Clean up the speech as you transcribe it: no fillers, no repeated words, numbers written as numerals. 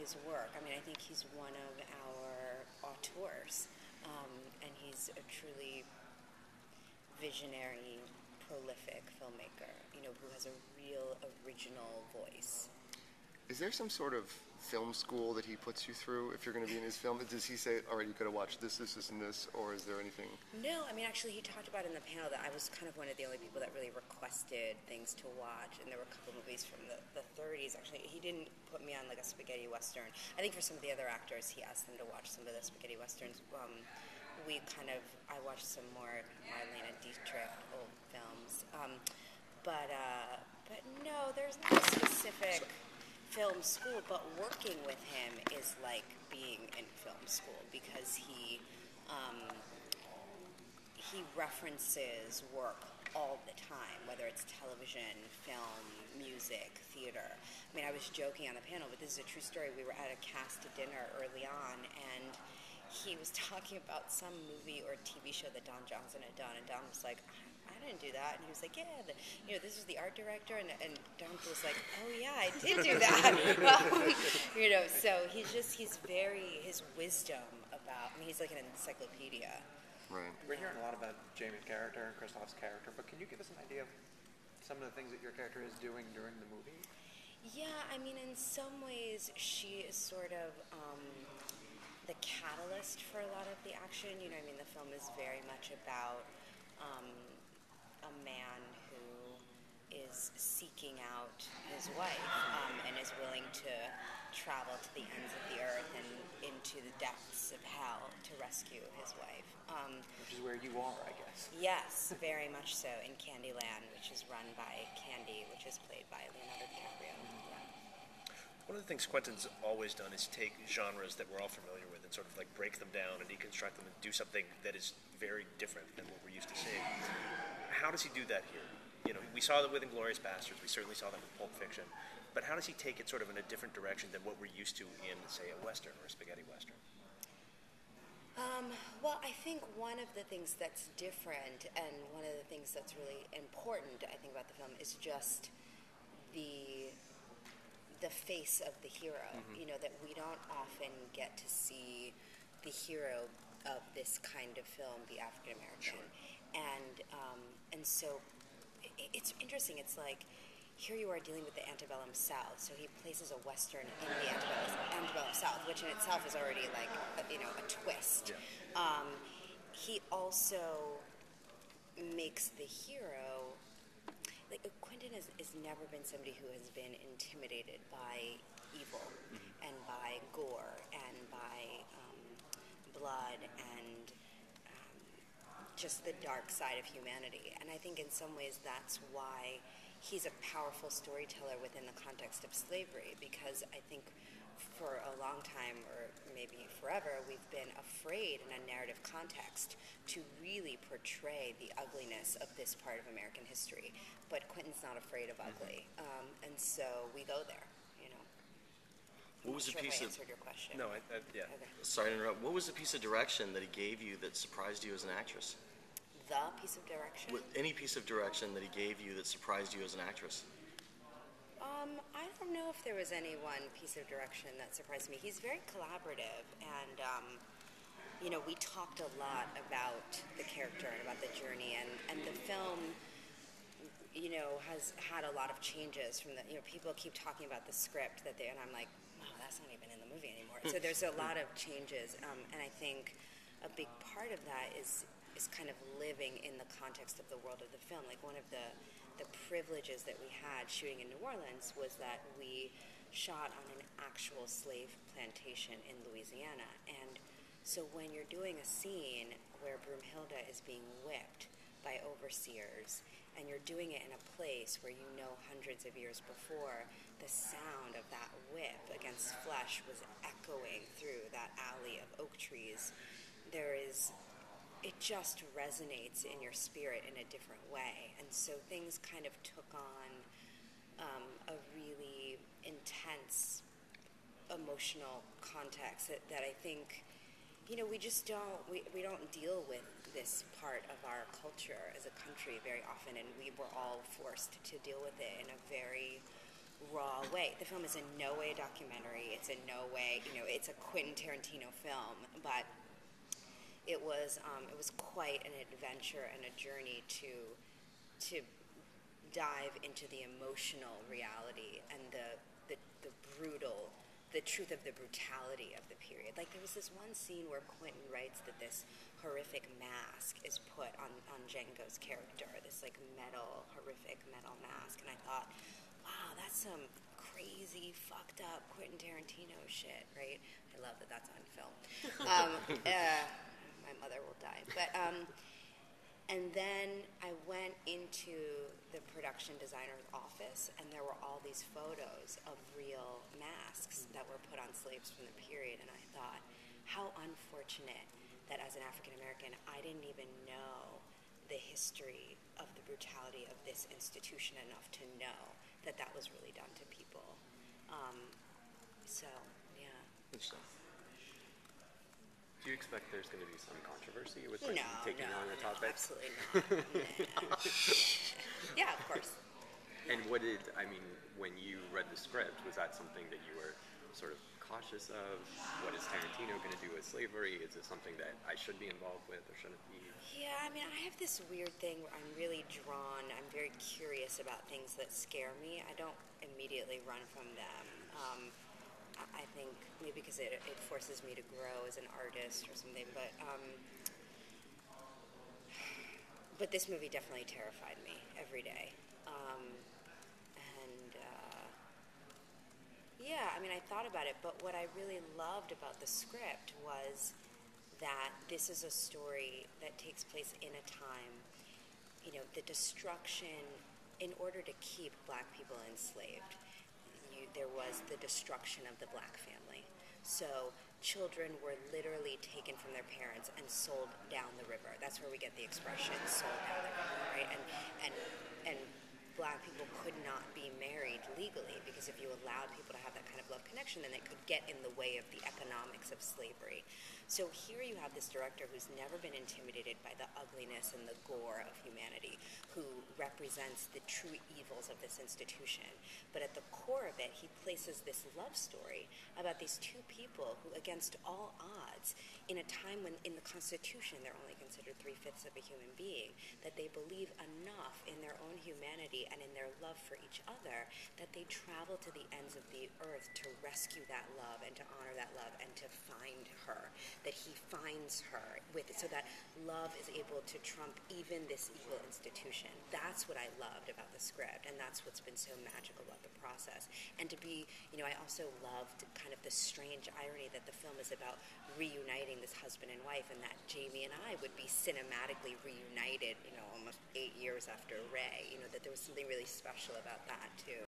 his work. I mean, I think he's one of our auteurs, and he's a truly visionary, prolific filmmaker, who has a real original voice. Is there some sort of film school that he puts you through if you're going to be in his film? Does he say, all right, you got to watch this, this, this, and this, or is there anything? No, I mean, actually, he talked about in the panel that I was kind of one of the only people that really requested things to watch, and there were a couple movies from the 30s, actually. He didn't put me on, like, a spaghetti western. I think for some of the other actors, he asked them to watch some of the spaghetti westerns. I watched some more Marlene Dietrich old films. But no, there's not a specific film school, but working with him is like being in film school because he references work all the time, whether it's television, film, music, theater. I mean, I was joking on the panel, but this is a true story. We were at a cast dinner early on, and he was talking about some movie or TV show that Don Johnson had done, and Don was like, I didn't do that. And he was like, yeah, this is the art director. And Don was like, oh, yeah, I did do that. So his wisdom about, I mean, he's like an encyclopedia. Right. We're hearing a lot about Jamie's character and Christoph's character, but can you give us an idea of some of the things that your character is doing during the movie? Yeah, I mean, in some ways, she is sort of the catalyst for a lot of the action. The film is very much about a man who is seeking out his wife and is willing to travel to the ends of the earth and into the depths of hell to rescue his wife. Which is where you are, I guess. Yes, very much so, in Candyland, which is run by Candy, which is played by Leonardo DiCaprio. One of the things Quentin's always done is take genres that we're all familiar with and sort of like break them down and deconstruct them and do something that is very different than what we're used to seeing. How does he do that here? We saw that with Inglourious Basterds. We certainly saw that with Pulp Fiction. But how does he take it sort of in a different direction than what we're used to in, say, a Western or a spaghetti Western? Well, I think one of the things that's different and one of the things that's really important, I think, about the film is just the face of the hero. That we don't often get to see the hero of this kind of film be African American. Sure. And so it's interesting. It's like here you are dealing with the antebellum South, so he places a Western in the antebellum South, which in itself is already like a twist. Yeah. He also makes the hero. Quentin has never been somebody who has been intimidated by evil and by gore and by blood and just the dark side of humanity. And I think in some ways that's why he's a powerful storyteller within the context of slavery, because I think for a long time, or maybe forever, we've been afraid in a narrative context to really portray the ugliness of this part of American history. But Quentin's not afraid of ugly, and so we go there. What was the piece of? Answered your question. No, yeah. Okay. Sorry to interrupt. What was the piece of direction that he gave you that surprised you as an actress? The piece of direction? Any piece of direction that he gave you that surprised you as an actress? I don't know if there was any one piece of direction that surprised me. He's very collaborative, and we talked a lot about the character and about the journey, and the film, has had a lot of changes from the. People keep talking about the script and I'm like, wow, that's not even in the movie anymore. So there's a lot of changes, and I think a big part of that is kind of living in the context of the world of the film. Like one of the privileges that we had shooting in New Orleans was that we shot on an actual slave plantation in Louisiana. And so when you're doing a scene where Broomhilda is being whipped by overseers, and you're doing it in a place where hundreds of years before, the sound of that whip against flesh was echoing through that alley of oak trees, it just resonates in your spirit in a different way. And so things kind of took on a really intense emotional context that I think, we just don't deal with this part of our culture as a country very often, and we were all forced to deal with it in a very raw way. The film is in no way a documentary. It's in no way, it's a Quentin Tarantino film, but it was quite an adventure and a journey to dive into the emotional reality and the truth of the brutality of the period. Like, there was this one scene where Quentin writes that this horrific mask is put on Django's character, this like horrific metal mask, and I thought, wow, that's some crazy, fucked up Quentin Tarantino shit, right? I love that that's on film. My mother will die. But, and then I went into the production designer's office, and there were all these photos of real masks that were put on slaves from the period, and I thought, how unfortunate that as an African American, I didn't even know the history of the brutality of this institution enough to know that that was really done to people. So, yeah. Interesting. Do you expect there's going to be some controversy with taking on the topic? Absolutely not. Yeah, of course. And when you read the script, was that something that you were sort of cautious of? What is Tarantino going to do with slavery? Is it something that I should be involved with or shouldn't be? Yeah, I have this weird thing where I'm really drawn, I'm very curious about things that scare me. I don't immediately run from them. I think maybe because it forces me to grow as an artist or something, but this movie definitely terrified me every day. I thought about it, but what I really loved about the script was that this is a story that takes place in a time, the destruction, in order to keep black people enslaved, there was the destruction of the black family. So children were literally taken from their parents and sold down the river. That's where we get the expression, sold down the river, right? And black people could not be married legally, because if you allowed people to have that kind of love connection, then it could get in the way of the economics of slavery. So here you have this director who's never been intimidated by the ugliness and the gore of humanity, who represents the true evils of this institution. But at the core of it, he places this love story about these two people who, against all odds, in a time when in the Constitution they're only considered 3/5 of a human being, that they believe enough in their own humanity and in their love for each other that they travel to the ends of the earth to rescue that love and to honor that love and to find her, that he finds her so that love is able to trump even this evil institution. That's what I loved about the script, and that's what's been so magical about the process. And to be, I also loved kind of the strange irony that the film is about reuniting this husband and wife, and that Jamie and I would be cinematically reunited, almost 8 years after Ray, that there was something really special about that too.